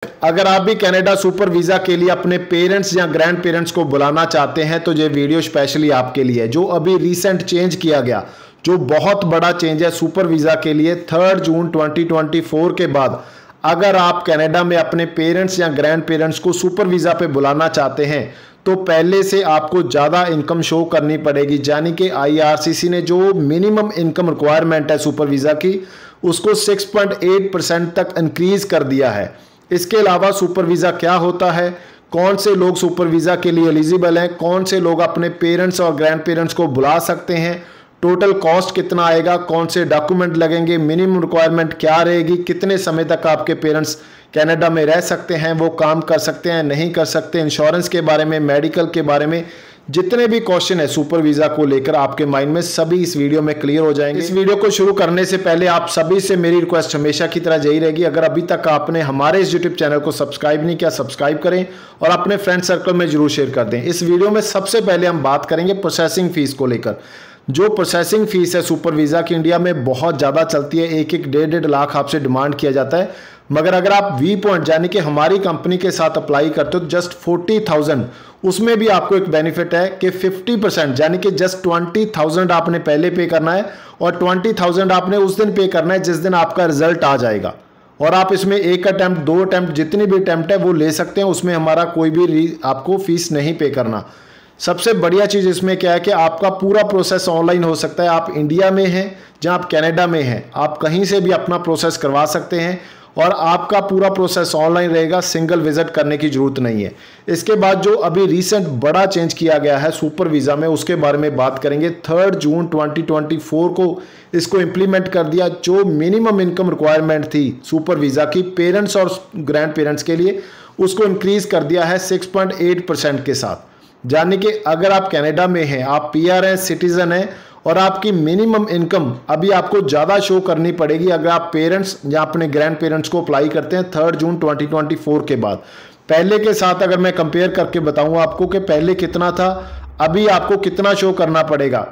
अगर आप भी कनाडा सुपर वीज़ा के लिए अपने पेरेंट्स या ग्रैंड पेरेंट्स को बुलाना चाहते हैं तो ये वीडियो स्पेशली आपके लिए है। जो अभी रिसेंट चेंज किया गया, जो बहुत बड़ा चेंज है सुपर वीज़ा के लिए 3 जून 2024 के बाद अगर आप कनाडा में अपने पेरेंट्स या ग्रैंड पेरेंट्स को सुपर वीज़ा पे बुलाना चाहते हैं तो पहले से आपको ज़्यादा इनकम शो करनी पड़ेगी। यानी कि IRCC ने जो मिनिमम इनकम रिक्वायरमेंट है सुपर वीज़ा की उसको 6.8% तक इंक्रीज़ कर दिया है। इसके अलावा सुपर वीज़ा क्या होता है, कौन से लोग सुपर वीज़ा के लिए एलिजिबल हैं, कौन से लोग अपने पेरेंट्स और ग्रैंड पेरेंट्स को बुला सकते हैं, टोटल कॉस्ट कितना आएगा, कौन से डॉक्यूमेंट लगेंगे, मिनिमम रिक्वायरमेंट क्या रहेगी, कितने समय तक आपके पेरेंट्स कनाडा में रह सकते हैं, वो काम कर सकते हैं नहीं कर सकते, इंश्योरेंस के बारे में, मेडिकल के बारे में, जितने भी क्वेश्चन है सुपर वीज़ा को लेकर आपके माइंड में सभी इस वीडियो में क्लियर हो जाएंगे। इस वीडियो को शुरू करने से पहले आप सभी से मेरी रिक्वेस्ट हमेशा की तरह यही रहेगी, अगर अभी तक आपने हमारे इस यूट्यूब चैनल को सब्सक्राइब नहीं किया सब्सक्राइब करें और अपने फ्रेंड सर्कल में जरूर शेयर कर दें। इस वीडियो में सबसे पहले हम बात करेंगे प्रोसेसिंग फीस को लेकर। जो प्रोसेसिंग फीस है सुपर वीज़ा की इंडिया में बहुत ज़्यादा चलती है, 1-1, 1.5 लाख आपसे डिमांड किया जाता है। मगर अगर आप वी पॉइंट यानी कि हमारी कंपनी के साथ अप्लाई करते हो जस्ट 40,000, उसमें भी आपको एक बेनिफिट है कि 50% यानी कि जस्ट 20,000 आपने पहले पे करना है और 20,000 आपने उस दिन पे करना है जिस दिन आपका रिजल्ट आ जाएगा। और आप इसमें 1 अटैम्प्ट 2 अटैम्प्ट जितनी भी अटैम्प्ट है वो ले सकते हैं, उसमें हमारा कोई भी आपको फीस नहीं पे करना। सबसे बढ़िया चीज़ इसमें क्या है कि आपका पूरा प्रोसेस ऑनलाइन हो सकता है। आप इंडिया में हैं जहां आप कनाडा में हैं, आप कहीं से भी अपना प्रोसेस करवा सकते हैं और आपका पूरा प्रोसेस ऑनलाइन रहेगा, सिंगल विजिट करने की जरूरत नहीं है। इसके बाद जो अभी रिसेंट बड़ा चेंज किया गया है सुपर वीज़ा में उसके बारे में बात करेंगे। 3 जून 2024 को इसको इम्प्लीमेंट कर दिया। जो मिनिमम इनकम रिक्वायरमेंट थी सुपर वीज़ा की पेरेंट्स और ग्रैंड पेरेंट्स के लिए उसको इंक्रीज कर दिया है 6.8% के साथ। यानी कि अगर आप कनाडा में हैं, आप PR हैं, सिटीजन हैं और आपकी मिनिमम इनकम अभी आपको ज़्यादा शो करनी पड़ेगी अगर आप पेरेंट्स या अपने ग्रैंड पेरेंट्स को अप्लाई करते हैं 3 जून 2024 के बाद। पहले के साथ अगर मैं कंपेयर करके बताऊंगा आपको कि पहले कितना था, अभी आपको कितना शो करना पड़ेगा।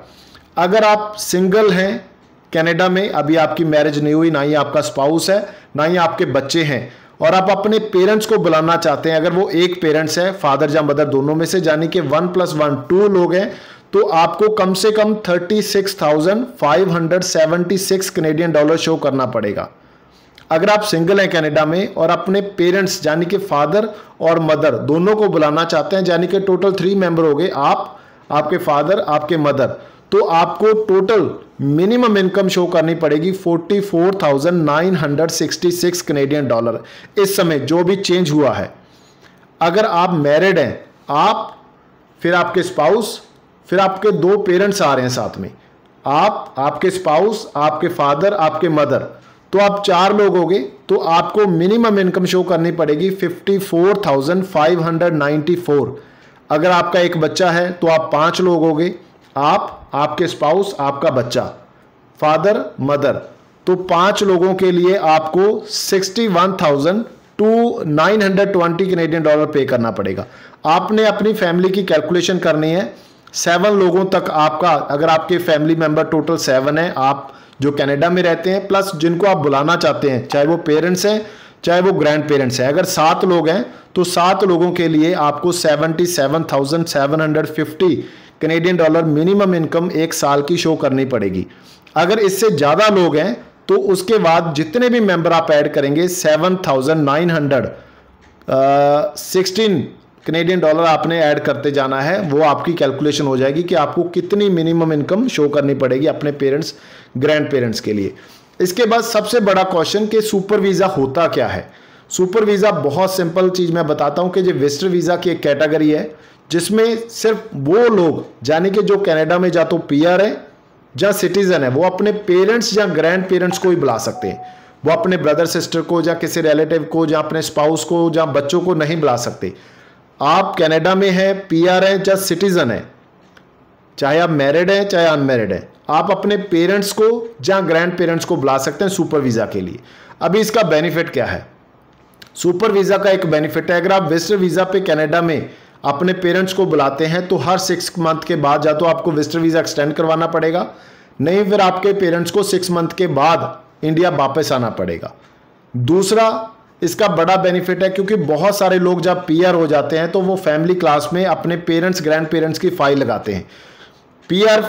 अगर आप सिंगल हैं कनाडा में, अभी आपकी मैरिज नहीं हुई, ना ही आपका स्पाउस है, ना ही आपके बच्चे हैं और आप अपने पेरेंट्स को बुलाना चाहते हैं, अगर वो एक पेरेंट्स है फादर या मदर दोनों में से, यानी कि 1+1 2 लोग हैं, तो आपको कम से कम 36,576 कनेडियन डॉलर शो करना पड़ेगा। अगर आप सिंगल हैं कनाडा में और अपने पेरेंट्स यानी कि फादर और मदर दोनों को बुलाना चाहते हैं, यानी कि टोटल 3 मेंबर हो गए, आप, आपके फादर, आपके मदर, तो आपको टोटल मिनिमम इनकम शो करनी पड़ेगी 44,966 कनेडियन डॉलर इस समय जो भी चेंज हुआ है। अगर आप मैरिड हैं, आप, फिर आपके स्पाउस, फिर आपके 2 पेरेंट्स आ रहे हैं साथ में, आप, आपके स्पाउस, आपके फादर, आपके मदर, तो आप 4 लोग हो गए, तो आपको मिनिमम इनकम शो करनी पड़ेगी 54,594। अगर आपका एक बच्चा है तो आप 5 लोग हो गए, आप, आपके स्पाउस, आपका बच्चा, फादर, मदर, तो 5 लोगों के लिए आपको 61,920 कनेडियन डॉलर पे करना पड़ेगा। आपने अपनी फैमिली की कैलकुलेशन करनी है। 7 लोगों तक आपका, अगर आपके फैमिली मेंबर टोटल 7 हैं, आप जो कनाडा में रहते हैं प्लस जिनको आप बुलाना चाहते हैं, चाहे वो पेरेंट्स हैं चाहे वो ग्रैंड पेरेंट्स हैं, अगर 7 लोग हैं तो 7 लोगों के लिए आपको 77,750 कनेडियन डॉलर मिनिमम इनकम 1 साल की शो करनी पड़ेगी। अगर इससे ज़्यादा लोग हैं तो उसके बाद जितने भी मेंबर आप ऐड करेंगे 7,916 कनेडियन डॉलर आपने ऐड करते जाना है। वो आपकी कैलकुलेशन हो जाएगी कि आपको कितनी मिनिमम इनकम शो करनी पड़ेगी अपने पेरेंट्स ग्रैंड पेरेंट्स के लिए। इसके बाद सबसे बड़ा क्वेश्चन कि सुपर वीज़ा होता क्या है। सुपर वीज़ा बहुत सिंपल चीज़ मैं बताता हूँ कि जो विजिटर वीज़ा की एक कैटेगरी है जिसमें सिर्फ वो लोग यानी कि जो कनाडा में या तो PR है या सिटीजन है वो अपने पेरेंट्स या ग्रैंड पेरेंट्स को ही बुला सकते हैं। वो अपने ब्रदर सिस्टर को या किसी रिलेटिव को या अपने स्पाउस को या बच्चों को नहीं बुला सकते। आप कनाडा में हैं, PR है या सिटीजन है, चाहे आप मैरिड हैं चाहे अनमैरिड हैं, आप अपने पेरेंट्स को या ग्रैंड पेरेंट्स को बुला सकते हैं सुपर वीज़ा के लिए। अभी इसका बेनिफिट क्या है, सुपर वीज़ा का एक बेनिफिट है, अगर आप विजिटर वीज़ा पे कनाडा में अपने पेरेंट्स को बुलाते हैं तो हर 6 मंथ के बाद या तो आपको विजिटर वीज़ा एक्सटेंड करवाना पड़ेगा, नहीं फिर आपके पेरेंट्स को 6 मंथ के बाद इंडिया वापस आना पड़ेगा। दूसरा, इसका बड़ा बेनिफिट है क्योंकि बहुत सारे लोग जब पीआर हो जाते हैं तो वो फैमिली क्लास में अपने पेरेंट्स ग्रैंड पेरेंट्स की फाइल लगाते हैं। पीआर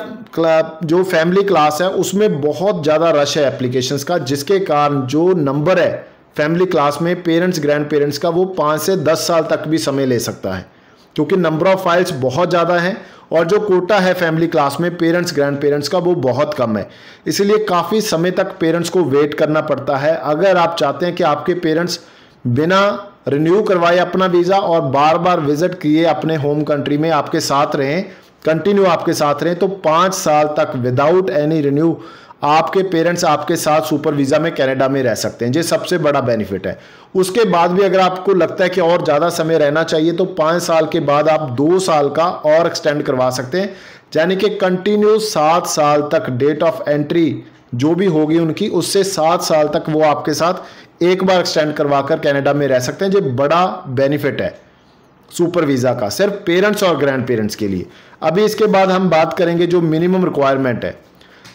जो फैमिली क्लास है उसमें बहुत ज़्यादा रश है एप्लीकेशंस का, जिसके कारण जो नंबर है फैमिली क्लास में पेरेंट्स ग्रैंड पेरेंट्स का वो 5 से 10 साल तक भी समय ले सकता है, क्योंकि नंबर ऑफ फाइल्स बहुत ज़्यादा है और जो कोटा है फैमिली क्लास में पेरेंट्स ग्रैंड पेरेंट्स का वो बहुत कम है। इसीलिए काफ़ी समय तक पेरेंट्स को वेट करना पड़ता है। अगर आप चाहते हैं कि आपके पेरेंट्स बिना रिन्यू करवाए अपना वीज़ा और बार बार विजिट किए अपने होम कंट्री में आपके साथ रहें, कंटिन्यू आपके साथ रहें, तो 5 साल तक विदाउट एनी रिन्यू आपके पेरेंट्स आपके साथ सुपर वीज़ा में कनाडा में रह सकते हैं। ये सबसे बड़ा बेनिफिट है। उसके बाद भी अगर आपको लगता है कि और ज़्यादा समय रहना चाहिए तो 5 साल के बाद आप 2 साल का और एक्सटेंड करवा सकते हैं, यानी कि कंटिन्यू 7 साल तक डेट ऑफ एंट्री जो भी होगी उनकी, उससे 7 साल तक वो आपके साथ एक बार एक्सटेंड करवा कर कनाडा में रह सकते हैं। ये बड़ा बेनिफिट है सुपर वीज़ा का, सिर्फ पेरेंट्स और ग्रैंड पेरेंट्स के लिए। अभी इसके बाद हम बात करेंगे जो मिनिमम रिक्वायरमेंट है।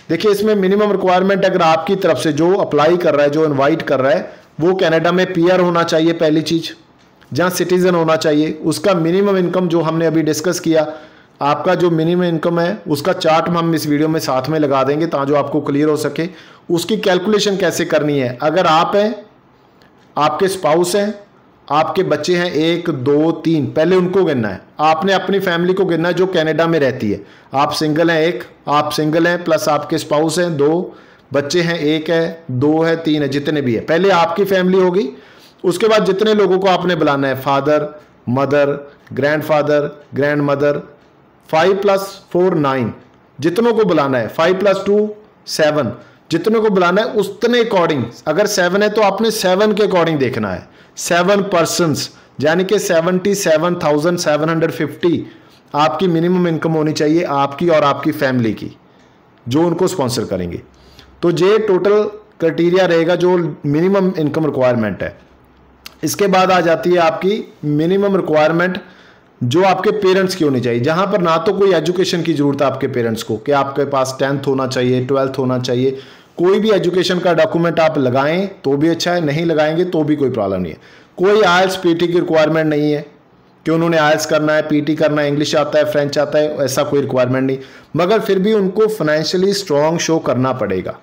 देखिए इसमें मिनिमम रिक्वायरमेंट अगर आपकी तरफ से जो अप्लाई कर रहा है, जो इनवाइट कर रहा है, वो कनाडा में पीआर होना चाहिए पहली चीज़, जहाँ सिटीज़न होना चाहिए। उसका मिनिमम इनकम जो हमने अभी डिस्कस किया, आपका जो मिनिमम इनकम है उसका चार्ट हम इस वीडियो में साथ में लगा देंगे ताकि जो आपको क्लियर हो सके। उसकी कैलकुलेशन कैसे करनी है, अगर आप हैं, आपके स्पाउस हैं, आपके बच्चे हैं 1 2 3, पहले उनको गिनना है। आपने अपनी फैमिली को गिनना है जो कनाडा में रहती है। आप सिंगल हैं 1, आप सिंगल हैं प्लस आपके स्पाउस हैं 2, बच्चे हैं 1 है, 2 है, 3 है, जितने भी है, पहले आपकी फैमिली होगी। उसके बाद जितने लोगों को आपने बुलाना है, father, mother, grandfather, grand mother, 5 + 4 9, जितनों को बुलाना है, 5 + 2 7, जितने को बुलाना है उतने अकॉर्डिंग। अगर 7 है तो आपने 7 के अकॉर्डिंग देखना है। 7 पर्सन्स यानी कि 77,750 आपकी मिनिमम इनकम होनी चाहिए, आपकी और आपकी फैमिली की, जो उनको स्पॉन्सर करेंगे। तो ये टोटल क्राइटेरिया रहेगा जो मिनिमम इनकम रिक्वायरमेंट है। इसके बाद आ जाती है आपकी मिनिमम रिक्वायरमेंट जो आपके पेरेंट्स की होनी चाहिए, जहां पर ना तो कोई एजुकेशन की जरूरत है आपके पेरेंट्स को कि आपके पास 10th होना चाहिए, 12th होना चाहिए। कोई भी एजुकेशन का डॉक्यूमेंट आप लगाएं तो भी अच्छा है, नहीं लगाएंगे तो भी कोई प्रॉब्लम नहीं है। कोई आइल्स पीटी की रिक्वायरमेंट नहीं है कि उन्होंने आइल्स करना है, पीटी करना है, इंग्लिश आता है, फ्रेंच आता है, ऐसा कोई रिक्वायरमेंट नहीं। मगर फिर भी उनको फाइनेंशियली स्ट्रॉन्ग शो करना पड़ेगा,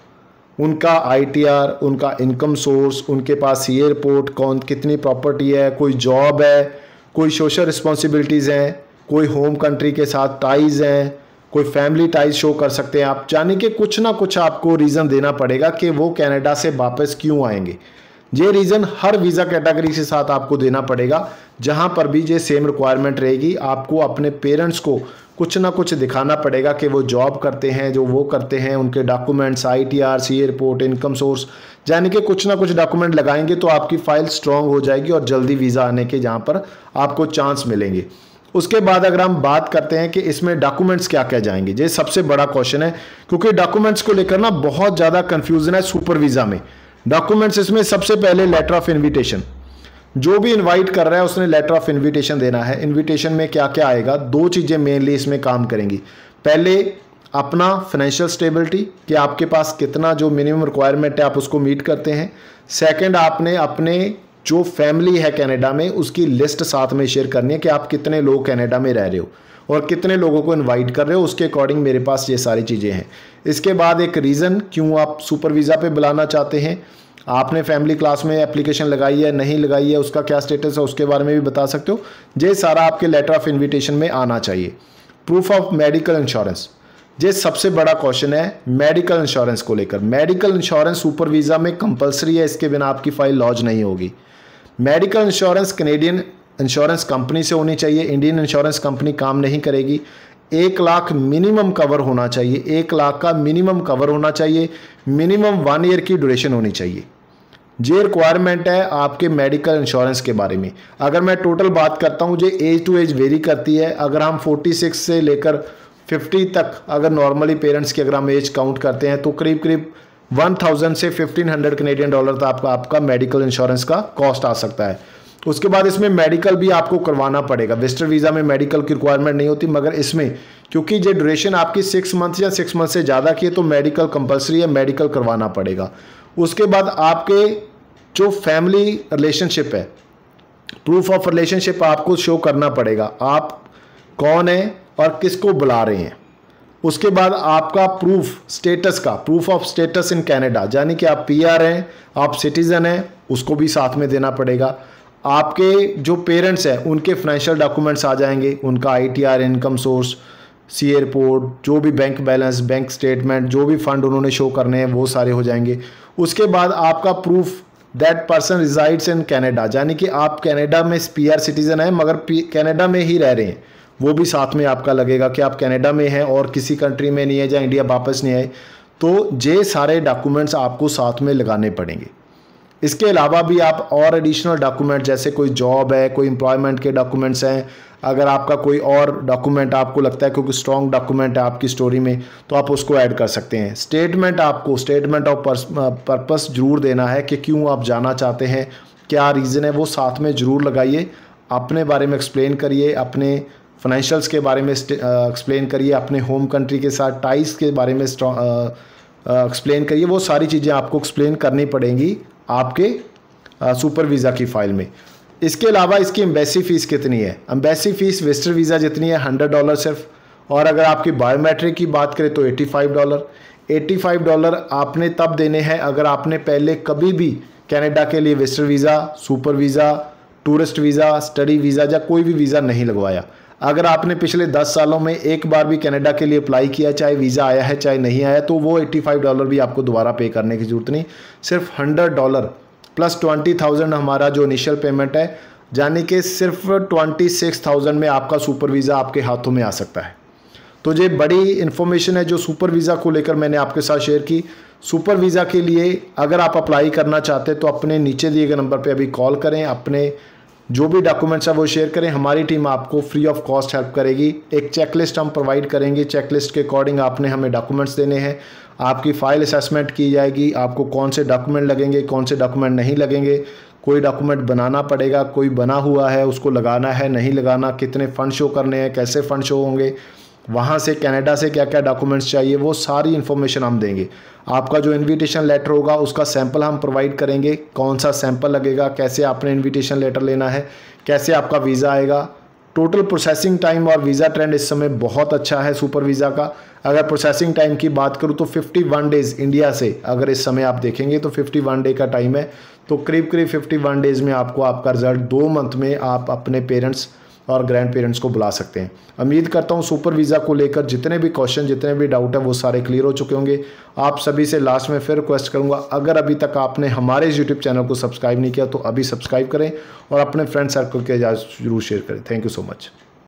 उनका ITR, उनका इनकम सोर्स, उनके पास CA रिपोर्ट, कौन कितनी प्रॉपर्टी है, कोई जॉब है, कोई सोशल रिस्पॉन्सिबिलिटीज़ हैं, कोई होम कंट्री के साथ टाइज़ हैं, कोई फैमिली टाइज शो कर सकते हैं आप। यानी कि कुछ ना कुछ आपको रीज़न देना पड़ेगा कि वो कनाडा से वापस क्यों आएंगे। ये रीज़न हर वीज़ा कैटेगरी के साथ आपको देना पड़ेगा। जहाँ पर भी ये सेम रिक्वायरमेंट रहेगी, आपको अपने पेरेंट्स को कुछ ना कुछ दिखाना पड़ेगा कि वो जॉब करते हैं, जो वो करते हैं, उनके documents, ITR, CA report, income source, यानी कि कुछ ना कुछ डॉक्यूमेंट लगाएंगे तो आपकी फ़ाइल स्ट्रॉन्ग हो जाएगी और जल्दी वीज़ा आने के जहाँ पर आपको चांस मिलेंगे। उसके बाद अगर हम बात करते हैं कि इसमें डॉक्यूमेंट्स क्या क्या जाएंगे, ये सबसे बड़ा क्वेश्चन है, क्योंकि डॉक्यूमेंट्स को लेकर ना बहुत ज़्यादा कन्फ्यूजन है सुपर वीज़ा में। डॉक्यूमेंट्स इसमें सबसे पहले लेटर ऑफ इन्विटेशन, जो भी इनवाइट कर रहा है उसने लेटर ऑफ इन्विटेशन देना है। इन्विटेशन में क्या क्या आएगा, 2 चीज़ें मेनली इसमें काम करेंगी। पहले अपना फाइनेंशियल स्टेबिलिटी कि आपके पास कितना जो मिनिमम रिक्वायरमेंट है आप उसको मीट करते हैं। सेकंड, आपने अपने जो फैमिली है कनाडा में उसकी लिस्ट साथ में शेयर करनी है कि आप कितने लोग कनाडा में रह रहे हो और कितने लोगों को इनवाइट कर रहे हो, उसके अकॉर्डिंग मेरे पास ये सारी चीज़ें हैं। इसके बाद एक रीज़न क्यों आप सुपर वीज़ा पे बुलाना चाहते हैं, आपने फैमिली क्लास में एप्लीकेशन लगाई है, नहीं लगाई है, उसका क्या स्टेटस है, उसके बारे में भी बता सकते हो। ये सारा आपके लेटर ऑफ इन्विटेशन में आना चाहिए। प्रूफ ऑफ मेडिकल इंश्योरेंस, ये सबसे बड़ा क्वेश्चन है मेडिकल इंश्योरेंस को लेकर। मेडिकल इंश्योरेंस सुपर वीज़ा में कंपलसरी है, इसके बिना आपकी फ़ाइल लॉन्च नहीं होगी। Medical insurance Canadian insurance company से होनी चाहिए, इंडियन इंश्योरेंस कंपनी काम नहीं करेगी। 1 लाख मिनिमम कवर होना चाहिए, 1 लाख का मिनिमम कवर होना चाहिए, मिनिमम 1 ईयर की ड्यूरेशन होनी चाहिए। ये रिक्वायरमेंट है आपके मेडिकल इंश्योरेंस के बारे में। अगर मैं टोटल बात करता हूँ, ये एज टू एज वेरी करती है। अगर हम 46 से लेकर 50 तक अगर नॉर्मली पेरेंट्स की अगर हम एज काउंट करते हैं तो करीब करीब 1000 से 1500 कनेडियन डॉलर तक आपका मेडिकल इंश्योरेंस का कॉस्ट आ सकता है। उसके बाद इसमें मेडिकल भी आपको करवाना पड़ेगा। विजिटर वीज़ा में मेडिकल की रिक्वायरमेंट नहीं होती, मगर इसमें क्योंकि ये ड्यूरेशन आपकी 6 मंथ या 6 मंथ से ज़्यादा की है तो मेडिकल कंपलसरी है, मेडिकल करवाना पड़ेगा। उसके बाद आपके जो फैमिली रिलेशनशिप है, प्रूफ ऑफ रिलेशनशिप आपको शो करना पड़ेगा, आप कौन हैं और किसको बुला रहे हैं। उसके बाद आपका प्रूफ स्टेटस का, proof of status in Canada, यानी कि आप पीआर हैं, आप सिटीज़न हैं, उसको भी साथ में देना पड़ेगा। आपके जो पेरेंट्स हैं उनके फाइनेंशियल डॉक्यूमेंट्स आ जाएंगे, उनका आईटीआर, इनकम सोर्स, सी रिपोर्ट, जो भी बैंक बैलेंस, बैंक स्टेटमेंट, जो भी फंड उन्होंने शो करने हैं वो सारे हो जाएंगे। उसके बाद आपका proof that person resides in Canada, यानी कि आप कनाडा में पीआर सिटीज़न हैं मगर कनाडा में ही रह रहे हैं, वो भी साथ में आपका लगेगा कि आप कनाडा में हैं और किसी कंट्री में नहीं है या इंडिया वापस नहीं आए। तो ये सारे डॉक्यूमेंट्स आपको साथ में लगाने पड़ेंगे। इसके अलावा भी आप और एडिशनल डॉक्यूमेंट, जैसे कोई जॉब है, कोई एम्प्लॉयमेंट के डॉक्यूमेंट्स हैं, अगर आपका कोई और डॉक्यूमेंट आपको लगता है क्योंकि स्ट्रॉन्ग डॉक्यूमेंट है आपकी स्टोरी में, तो आप उसको ऐड कर सकते हैं। स्टेटमेंट, आपको स्टेटमेंट ऑफ पर्पस जरूर देना है कि क्यों आप जाना चाहते हैं, क्या रीज़न है, वो साथ में ज़रूर लगाइए। अपने बारे में एक्सप्लेन करिए, अपने फाइनेंशियल्स के बारे में एक्सप्लेन करिए, अपने होम कंट्री के साथ टाइज के बारे में एक्सप्लेन करिए। वो सारी चीज़ें आपको एक्सप्लेन करनी पड़ेंगी आपके सुपर वीज़ा की फ़ाइल में। इसके अलावा इसकी एम्बेसी फ़ीस कितनी है? एम्बेसी फ़ीस विजिटर वीज़ा जितनी है $100 सिर्फ, और अगर आपकी बायोमेट्रिक की बात करें तो $85। $85 आपने तब देने हैं अगर आपने पहले कभी भी कनाडा के लिए visitor visa, super visa, tourist visa, study visa या कोई भी वीज़ा नहीं लगवाया। अगर आपने पिछले 10 सालों में एक बार भी कनाडा के लिए अप्लाई किया, चाहे वीज़ा आया है चाहे नहीं आया, तो वो $85 भी आपको दोबारा पे करने की ज़रूरत नहीं। सिर्फ $100 प्लस 20,000 हमारा जो इनिशियल पेमेंट है, यानी कि सिर्फ 26,000 में आपका सुपर वीज़ा आपके हाथों में आ सकता है। तो ये बड़ी इन्फॉर्मेशन है जो सुपर वीज़ा को लेकर मैंने आपके साथ शेयर की। सुपर वीज़ा के लिए अगर आप अप्लाई करना चाहते हैं तो अपने नीचे दिए गए नंबर पे अभी कॉल करें, अपने जो भी डॉक्यूमेंट्स है वो शेयर करें, हमारी टीम आपको फ्री ऑफ कॉस्ट हेल्प करेगी। एक चेकलिस्ट हम प्रोवाइड करेंगे, चेकलिस्ट के अकॉर्डिंग आपने हमें डॉक्यूमेंट्स देने हैं, आपकी फ़ाइल असेसमेंट की जाएगी, आपको कौन से डॉक्यूमेंट लगेंगे, कौन से डॉक्यूमेंट नहीं लगेंगे, कोई डॉक्यूमेंट बनाना पड़ेगा, कोई बना हुआ है उसको लगाना है नहीं लगाना, कितने फ़ंड शो करने हैं, कैसे फ़ंड शो होंगे, वहाँ से कनाडा से क्या क्या डॉक्यूमेंट्स चाहिए, वो सारी इन्फॉर्मेशन हम देंगे। आपका जो इनविटेशन लेटर होगा उसका सैंपल हम प्रोवाइड करेंगे, कौन सा सैंपल लगेगा, कैसे आपने इनविटेशन लेटर लेना है, कैसे आपका वीज़ा आएगा। टोटल प्रोसेसिंग टाइम और वीज़ा ट्रेंड इस समय बहुत अच्छा है सुपर वीज़ा का। अगर प्रोसेसिंग टाइम की बात करूँ तो 51 डेज़ इंडिया से अगर इस समय आप देखेंगे तो 51 डे का टाइम है। तो करीब 51 डेज़ में आपको आपका रिजल्ट 2 मंथ में आप अपने पेरेंट्स और ग्रैंड पेरेंट्स को बुला सकते हैं। उम्मीद करता हूँ सुपर वीज़ा को लेकर जितने भी क्वेश्चन, जितने भी डाउट है वो सारे क्लियर हो चुके होंगे। आप सभी से लास्ट में फिर रिक्वेस्ट करूँगा, अगर अभी तक आपने हमारे इस यूट्यूब चैनल को सब्सक्राइब नहीं किया तो अभी सब्सक्राइब करें और अपने फ्रेंड सर्कल के जरूर शेयर करें। Thank you so much.